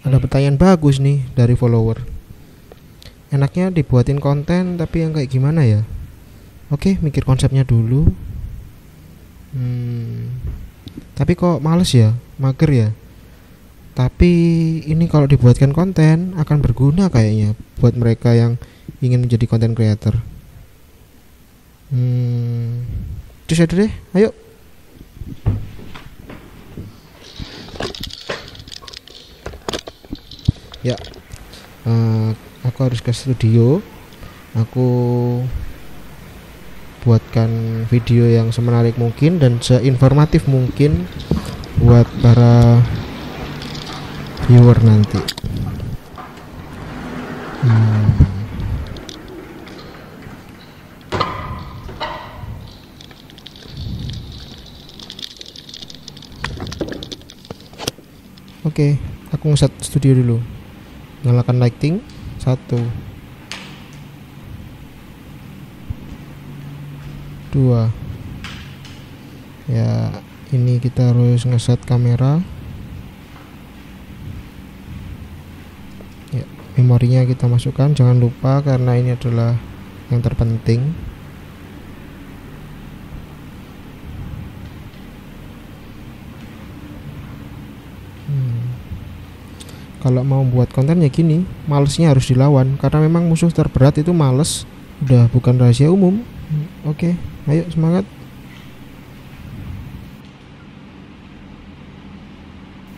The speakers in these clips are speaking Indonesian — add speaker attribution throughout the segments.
Speaker 1: Ada pertanyaan bagus nih dari follower. Enaknya dibuatin konten tapi yang kayak gimana ya? Oke, mikir konsepnya dulu. Tapi kok males ya, mager ya. Tapi ini kalau dibuatkan konten akan berguna kayaknya buat mereka yang ingin menjadi content creator. Terus ya deh, ayo. Ya, aku harus ke studio. Aku buatkan video yang semenarik mungkin dan seinformatif mungkin buat para viewer nanti. Oke, aku ngeset studio dulu. Nyalakan lighting 1 2. Ya, ini kita harus ngeset kamera. Ya, memorinya kita masukkan, jangan lupa karena ini adalah yang terpenting. Kalau mau buat konten ya gini, malesnya harus dilawan karena memang musuh terberat itu males, udah bukan rahasia umum. Oke, ayo semangat.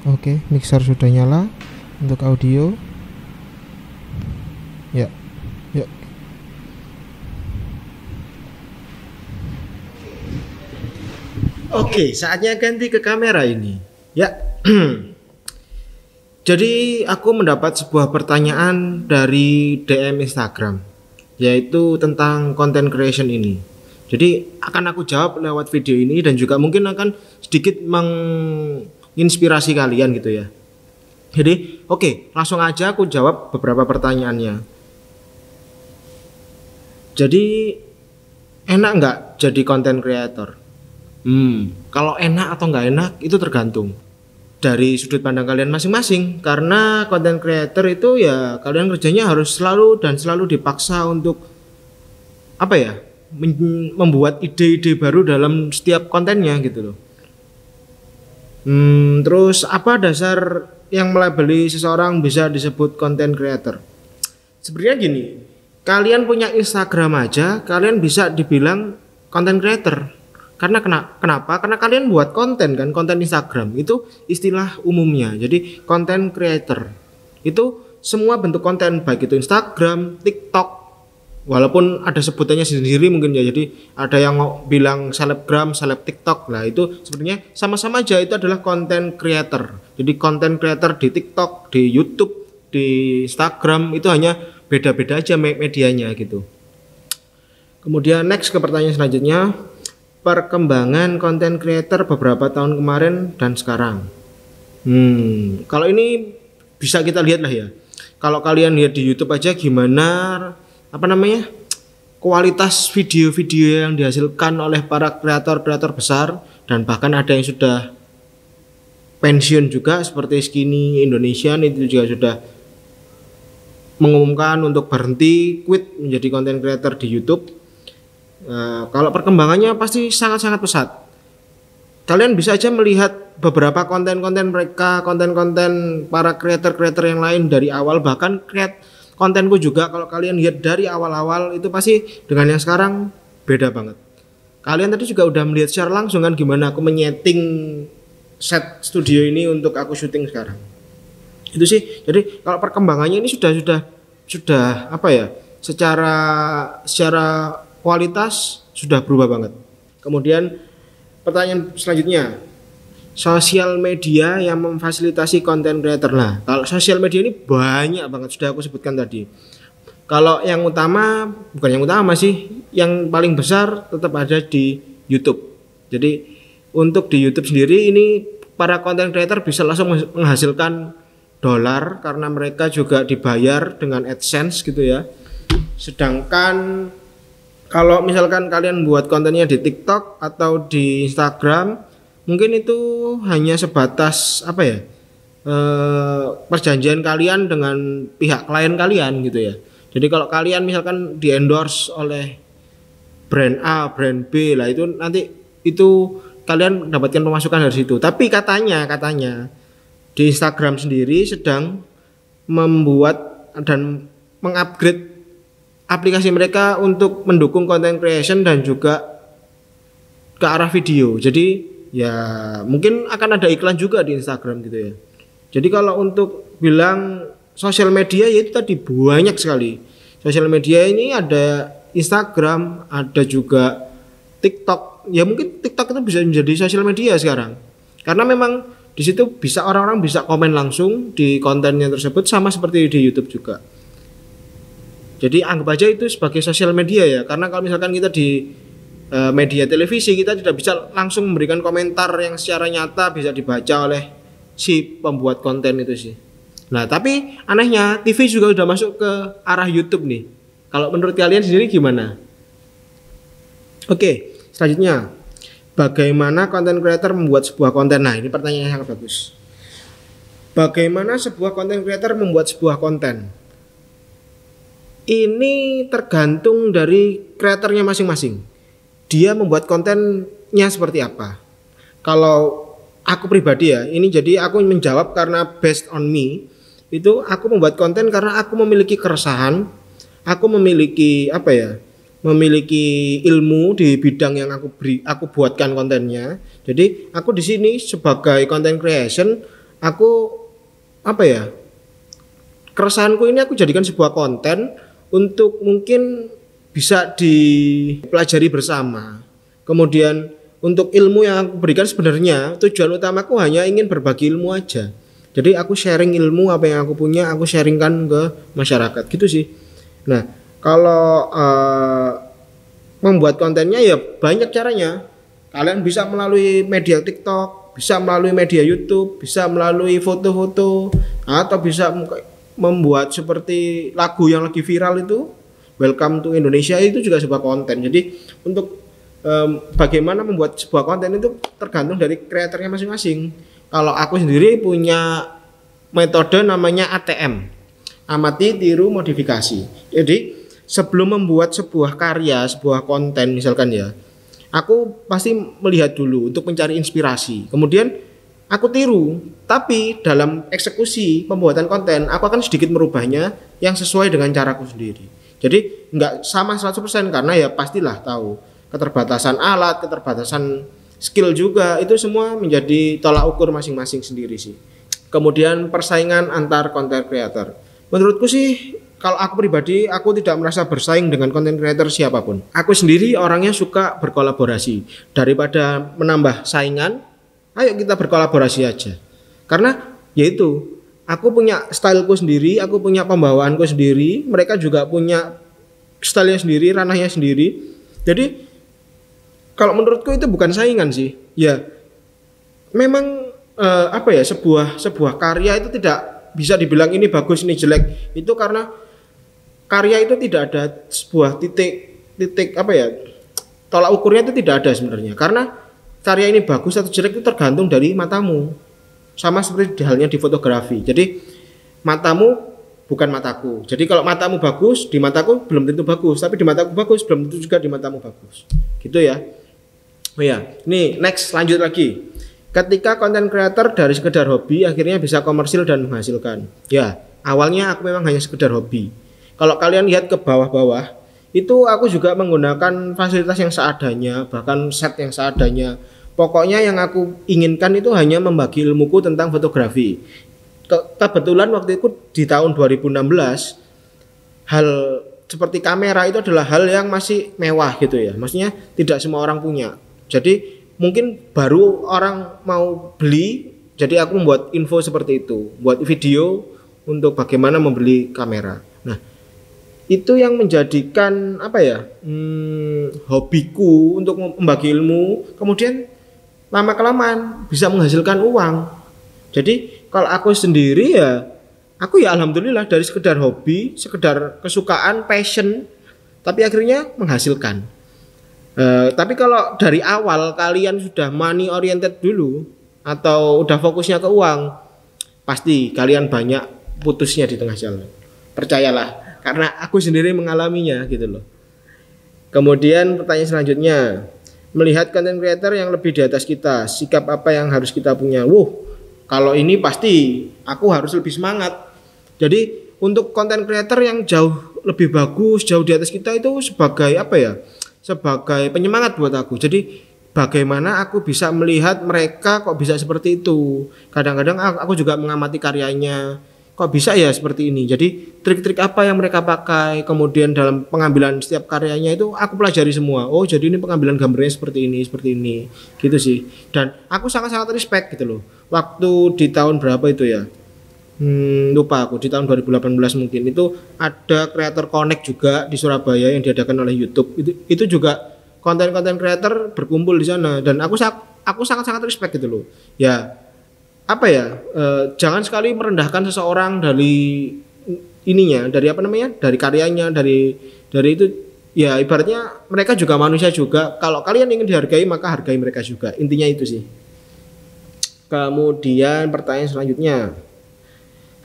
Speaker 1: Oke, mixer sudah nyala untuk audio. Ya, yuk.
Speaker 2: Oke, saatnya ganti ke kamera ini. Ya. Jadi aku mendapat sebuah pertanyaan dari DM Instagram, yaitu tentang content creation ini. Jadi akan aku jawab lewat video ini dan juga mungkin akan sedikit menginspirasi kalian gitu ya. Jadi oke, langsung aja aku jawab beberapa pertanyaannya. Jadi enak nggak jadi content creator? Kalau enak atau nggak enak itu tergantung dari sudut pandang kalian masing-masing, karena content creator itu ya kalian kerjanya harus selalu dipaksa untuk apa ya, membuat ide-ide baru dalam setiap kontennya gitu loh. Terus apa dasar yang melabeli seseorang bisa disebut content creator? Sebenarnya gini, kalian punya Instagram aja kalian bisa dibilang content creator. Karena kenapa? Karena kalian buat konten kan, konten Instagram itu istilah umumnya. Jadi content creator itu semua bentuk konten, baik itu Instagram, TikTok, walaupun ada sebutannya sendiri mungkin ya. Jadi ada yang bilang selebgram, seleb TikTok. Nah itu sebenarnya sama-sama aja, itu adalah content creator. Jadi content creator di TikTok, di YouTube, di Instagram itu hanya beda-beda aja medianya gitu. Kemudian next ke pertanyaan selanjutnya, perkembangan content creator beberapa tahun kemarin dan sekarang. Kalau ini bisa kita lihat lah ya. Kalau kalian lihat di YouTube aja gimana kualitas video-video yang dihasilkan oleh para kreator-kreator besar, dan bahkan ada yang sudah pensiun juga seperti Skinny Indonesia itu juga sudah mengumumkan untuk berhenti, quit menjadi content creator di YouTube. Kalau perkembangannya pasti sangat-sangat pesat. Kalian bisa aja melihat beberapa konten-konten mereka, konten-konten para kreator-kreator yang lain dari awal, bahkan kontenku juga kalau kalian lihat dari awal-awal itu pasti dengan yang sekarang beda banget. Kalian tadi juga udah melihat secara langsung kan gimana aku menyeting set studio ini untuk aku syuting sekarang. Itu sih. Jadi kalau perkembangannya ini sudah apa ya? Secara kualitas sudah berubah banget. Kemudian pertanyaan selanjutnya, sosial media yang memfasilitasi konten creator. Nah, kalau sosial media ini banyak banget, sudah aku sebutkan tadi. Kalau yang utama, bukan yang utama sih, yang paling besar tetap ada di YouTube. Jadi untuk di YouTube sendiri ini para konten creator bisa langsung menghasilkan dolar karena mereka juga dibayar dengan AdSense gitu ya. Sedangkan kalau misalkan kalian buat kontennya di TikTok atau di Instagram, mungkin itu hanya sebatas apa ya? perjanjian kalian dengan pihak klien kalian gitu ya. Jadi kalau kalian misalkan di endorse oleh brand A, brand B lah, itu nanti itu kalian dapatkan pemasukan dari situ. Tapi katanya di Instagram sendiri sedang membuat dan mengupgrade aplikasi mereka untuk mendukung content creation dan juga ke arah video. Jadi ya mungkin akan ada iklan juga di Instagram gitu ya. Jadi kalau untuk bilang sosial media ya itu tadi banyak sekali. Sosial media ini ada Instagram, ada juga TikTok. Ya mungkin TikTok itu bisa menjadi sosial media sekarang. Karena memang di situ bisa orang-orang bisa komen langsung di kontennya tersebut, sama seperti di YouTube juga. Jadi anggap aja itu sebagai sosial media ya. Karena kalau misalkan kita di media televisi, kita tidak bisa langsung memberikan komentar yang secara nyata bisa dibaca oleh si pembuat konten itu sih. Nah tapi anehnya TV juga sudah masuk ke arah YouTube nih. Kalau menurut kalian sendiri gimana? Oke, selanjutnya, bagaimana content creator membuat sebuah konten? Nah ini pertanyaan yang sangat bagus. Bagaimana sebuah content creator membuat sebuah konten? Ini tergantung dari kreatornya masing-masing. Dia membuat kontennya seperti apa. Kalau aku pribadi ya, ini jadi aku menjawab karena based on me. Itu aku membuat konten karena aku memiliki keresahan, aku memiliki memiliki ilmu di bidang yang aku buatkan kontennya. Jadi aku di sini sebagai content creation, aku keresahanku ini aku jadikan sebuah konten untuk mungkin bisa dipelajari bersama. Kemudian untuk ilmu yang aku berikan sebenarnya tujuan utamaku hanya ingin berbagi ilmu aja. Jadi aku sharing ilmu apa yang aku punya, aku sharingkan ke masyarakat gitu sih. Nah kalau membuat kontennya ya banyak caranya. Kalian bisa melalui media TikTok, bisa melalui media YouTube, bisa melalui foto-foto, atau bisa membuat seperti lagu yang lagi viral itu, Welcome to Indonesia, itu juga sebuah konten. Jadi untuk bagaimana membuat sebuah konten itu tergantung dari kreatornya masing-masing. Kalau aku sendiri punya metode namanya ATM, amati, tiru, modifikasi. Jadi sebelum membuat sebuah karya, sebuah konten misalkan ya, aku pasti melihat dulu untuk mencari inspirasi. Kemudian aku tiru, tapi dalam eksekusi pembuatan konten aku akan sedikit merubahnya yang sesuai dengan caraku sendiri. Jadi nggak sama 100% karena ya pastilah tahu keterbatasan alat, keterbatasan skill juga, itu semua menjadi tolak ukur masing-masing sendiri sih. Kemudian persaingan antar content creator. Menurutku sih kalau aku pribadi, aku tidak merasa bersaing dengan content creator siapapun. Aku sendiri orangnya suka berkolaborasi. Daripada menambah saingan, ayo kita berkolaborasi aja. Karena yaitu, aku punya styleku sendiri, aku punya pembawaanku sendiri, mereka juga punya stylenya sendiri, ranahnya sendiri. Jadi kalau menurutku itu bukan saingan sih. Ya memang sebuah karya itu tidak bisa dibilang ini bagus, ini jelek. Itu karena karya itu tidak ada sebuah titik tolak ukurnya itu tidak ada sebenarnya. Karena karya ini bagus atau jelek itu tergantung dari matamu. Sama seperti halnya di fotografi. Jadi matamu bukan mataku. Jadi kalau matamu bagus, di mataku belum tentu bagus. Tapi di mataku bagus, belum tentu juga di matamu bagus. Gitu ya. Oh ya, nih next, lanjut lagi. Ketika content creator dari sekedar hobi akhirnya bisa komersil dan menghasilkan. Ya, awalnya aku memang hanya sekedar hobi. Kalau kalian lihat ke bawah-bawah, itu aku juga menggunakan fasilitas yang seadanya, bahkan set yang seadanya. Pokoknya yang aku inginkan itu hanya membagi ilmuku tentang fotografi. Kebetulan waktu itu di tahun 2016, hal seperti kamera itu adalah hal yang masih mewah gitu ya. Maksudnya tidak semua orang punya. Jadi mungkin baru orang mau beli, jadi aku membuat info seperti itu, buat video untuk bagaimana membeli kamera. Nah itu yang menjadikan hobiku untuk membagi ilmu, kemudian lama kelamaan bisa menghasilkan uang. Jadi kalau aku sendiri ya, aku ya alhamdulillah dari sekedar hobi, sekedar kesukaan, passion, tapi akhirnya menghasilkan. Tapi kalau dari awal kalian sudah money oriented dulu atau udah fokusnya ke uang, pasti kalian banyak putusnya di tengah jalan. Percayalah, karena aku sendiri mengalaminya gitu loh. Kemudian pertanyaan selanjutnya, melihat content creator yang lebih di atas kita, sikap apa yang harus kita punya? Kalau ini pasti aku harus lebih semangat. Jadi untuk content creator yang jauh lebih bagus, jauh di atas kita itu sebagai apa ya? Sebagai penyemangat buat aku. Jadi bagaimana aku bisa melihat mereka kok bisa seperti itu. Kadang-kadang aku juga mengamati karyanya. Kok bisa ya seperti ini. Jadi trik-trik apa yang mereka pakai, kemudian dalam pengambilan setiap karyanya itu aku pelajari semua. Oh, jadi ini pengambilan gambarnya seperti ini gitu sih. Dan aku sangat-sangat respect gitu loh. Waktu di tahun berapa itu ya, lupa aku, di tahun 2018 mungkin, itu ada kreator connect juga di Surabaya yang diadakan oleh YouTube. Itu juga konten-konten kreator berkumpul di sana, dan aku sangat-sangat respect gitu loh. Ya apa ya, jangan sekali merendahkan seseorang dari ininya, dari apa namanya, dari karyanya, dari itu ya. Ibaratnya mereka juga manusia juga. Kalau kalian ingin dihargai, maka hargai mereka juga. Intinya itu sih. Kemudian pertanyaan selanjutnya,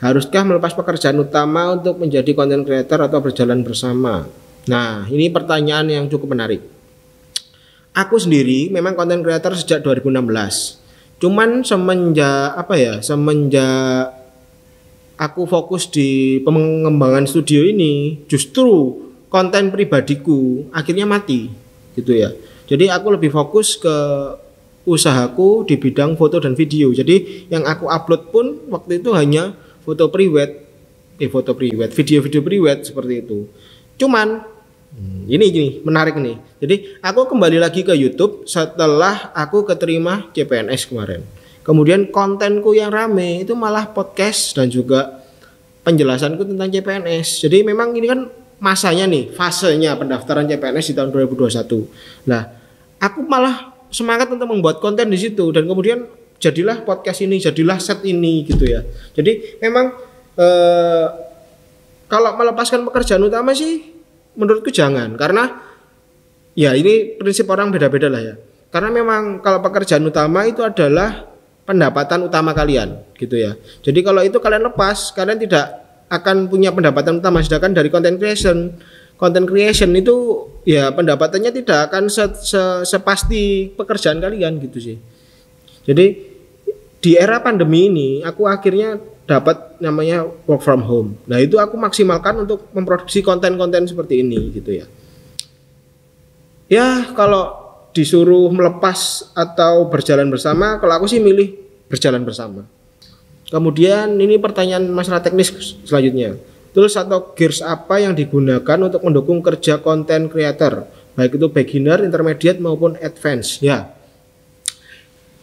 Speaker 2: haruskah melepas pekerjaan utama untuk menjadi content creator atau berjalan bersama? Nah, ini pertanyaan yang cukup menarik. Aku sendiri memang content creator sejak 2016. Cuman semenjak aku fokus di pengembangan studio ini, justru konten pribadiku akhirnya mati gitu ya. Jadi aku lebih fokus ke usahaku di bidang foto dan video. Jadi yang aku upload pun waktu itu hanya foto priwet, video-video priwet seperti itu. Cuman ini menarik nih. Jadi aku kembali lagi ke YouTube setelah aku keterima CPNS kemarin. Kemudian kontenku yang rame itu malah podcast dan juga penjelasanku tentang CPNS. Jadi memang ini kan masanya nih, fasenya pendaftaran CPNS di tahun 2021. Nah, aku malah semangat untuk membuat konten di situ, dan kemudian jadilah podcast ini, jadilah set ini gitu ya. Jadi memang kalau melepaskan pekerjaan utama sih menurutku jangan, karena ya ini prinsip orang beda-beda lah ya. Karena memang kalau pekerjaan utama itu adalah pendapatan utama kalian gitu ya. Jadi kalau itu kalian lepas, kalian tidak akan punya pendapatan utama. Sedangkan dari content creation itu ya pendapatannya tidak akan sepasti pekerjaan kalian gitu sih. Jadi di era pandemi ini aku akhirnya dapat namanya work from home. Nah, itu aku maksimalkan untuk memproduksi konten-konten seperti ini gitu ya. Ya, kalau disuruh melepas atau berjalan bersama, kalau aku sih milih berjalan bersama. Kemudian ini pertanyaan masalah teknis selanjutnya. Tools atau gears apa yang digunakan untuk mendukung kerja content creator, baik itu beginner, intermediate maupun advance? Ya.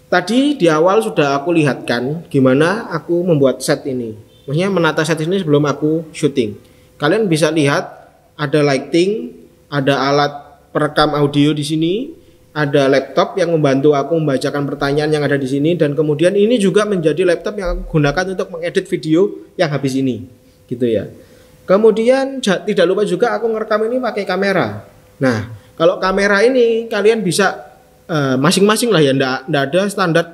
Speaker 2: Tadi di awal sudah aku lihatkan gimana aku membuat set ini. Maksudnya menata set ini sebelum aku syuting. Kalian bisa lihat ada lighting, ada alat perekam audio di sini, ada laptop yang membantu aku membacakan pertanyaan yang ada di sini, dan kemudian ini juga menjadi laptop yang aku gunakan untuk mengedit video yang habis ini, gitu ya. Kemudian tidak lupa juga aku ngerekam ini pakai kamera. Nah, kalau kamera ini kalian bisa masing-masing lah ya, ndak ada standar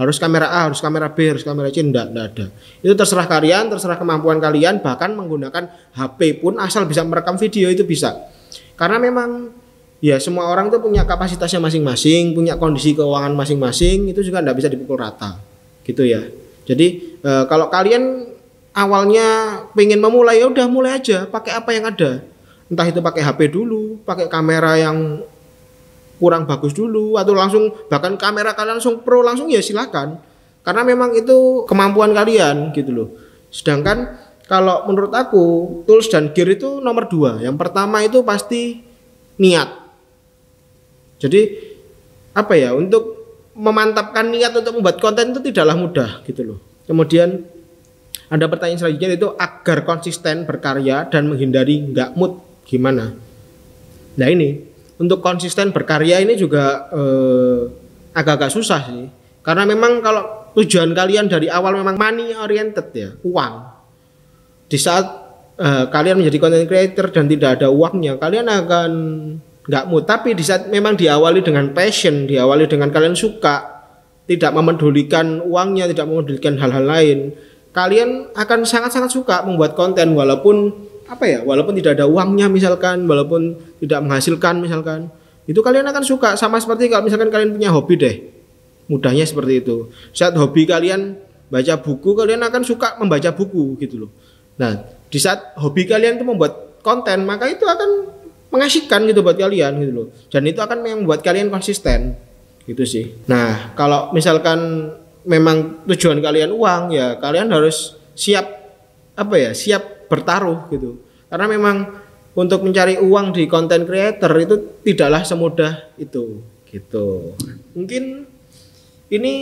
Speaker 2: harus kamera A, harus kamera B, harus kamera C, ndak ada. Itu terserah kalian, terserah kemampuan kalian, bahkan menggunakan HP pun asal bisa merekam video itu bisa. Karena memang ya semua orang itu punya kapasitasnya masing-masing, punya kondisi keuangan masing-masing, itu juga ndak bisa dipukul rata gitu ya. Jadi kalau kalian awalnya pengen memulai, ya udah mulai aja, pakai apa yang ada. Entah itu pakai HP dulu, pakai kamera yang kurang bagus dulu, atau langsung bahkan kamera kalian langsung pro langsung, ya silakan, karena memang itu kemampuan kalian gitu loh. Sedangkan kalau menurut aku tools dan gear itu nomor 2. Yang pertama itu pasti niat. Jadi apa ya, untuk memantapkan niat untuk membuat konten itu tidaklah mudah gitu loh. Kemudian ada pertanyaan selanjutnya, itu agar konsisten berkarya dan menghindari nggak mood gimana? Nah, ini untuk konsisten berkarya ini juga agak-agak susah sih. Karena memang kalau tujuan kalian dari awal memang money oriented ya, uang. Di saat kalian menjadi content creator dan tidak ada uangnya, kalian akan nggak mood. Tapi di saat memang diawali dengan passion, diawali dengan kalian suka, tidak memedulikan uangnya, tidak memedulikan hal-hal lain, kalian akan sangat-sangat suka membuat konten walaupun walaupun tidak ada uangnya misalkan, walaupun tidak menghasilkan misalkan, itu kalian akan suka. Sama seperti kalau misalkan kalian punya hobi deh, mudahnya seperti itu. Saat hobi kalian baca buku, kalian akan suka membaca buku gitu loh. Nah, di saat hobi kalian itu membuat konten, maka itu akan mengasihkan gitu buat kalian gitu loh. Dan itu akan membuat kalian konsisten gitu sih. Nah, kalau misalkan memang tujuan kalian uang, ya kalian harus siap siap bertaruh gitu. Karena memang untuk mencari uang di content creator itu tidaklah semudah itu gitu. Mungkin ini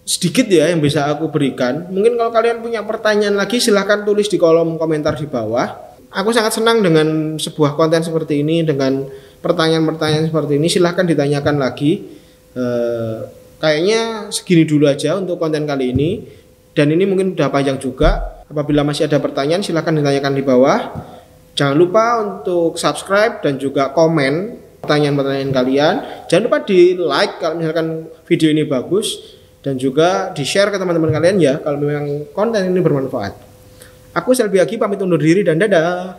Speaker 2: sedikit ya yang bisa aku berikan. Mungkin kalau kalian punya pertanyaan lagi silahkan tulis di kolom komentar di bawah. Aku sangat senang dengan sebuah konten seperti ini, dengan pertanyaan-pertanyaan seperti ini. Silahkan ditanyakan lagi. Kayaknya segini dulu aja untuk konten kali ini. Dan ini mungkin udah panjang juga. Apabila masih ada pertanyaan silahkan ditanyakan di bawah. Jangan lupa untuk subscribe dan juga komen pertanyaan-pertanyaan kalian. Jangan lupa di like kalau misalkan video ini bagus. Dan juga di-share ke teman-teman kalian ya kalau memang konten ini bermanfaat. Aku Selby Agi pamit undur diri dan dadah.